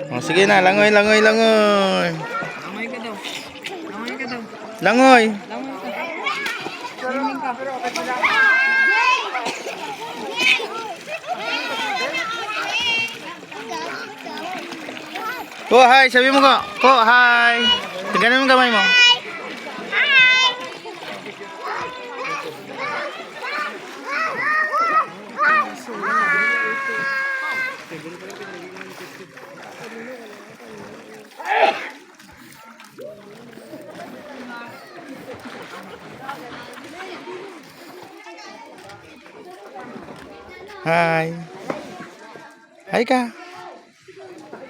Oh, sige na, langoy, langoy, langoy. Langoy ka daw. Langoy ka daw. Langoy. Langoy ka. Swimming ka. Ko, hi. Sabi mo ko. Ko, hi. Tingnan mo kamay mo. Hi. Hi ka.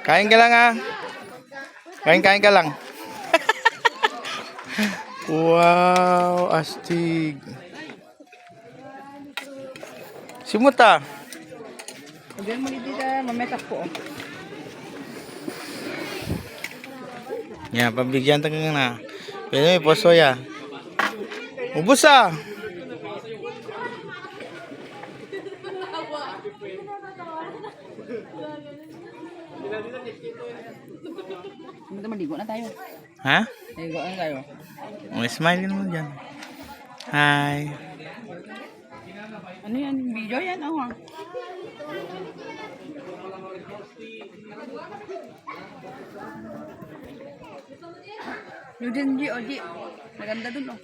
Kain ka lang ah. Kain ka lang. Wow, astig. Simuta. Diyan mo dito na mametak po. Ya, pabigyan ta ka na. Pero may poso ya. Ubus ah. Maligo na tayo. Ha? Maligo na tayo. Oh, smile ka naman dyan. Hi. Ano yan? Video yan? Oo. Yung din, G, o G. Maganda dun, oh.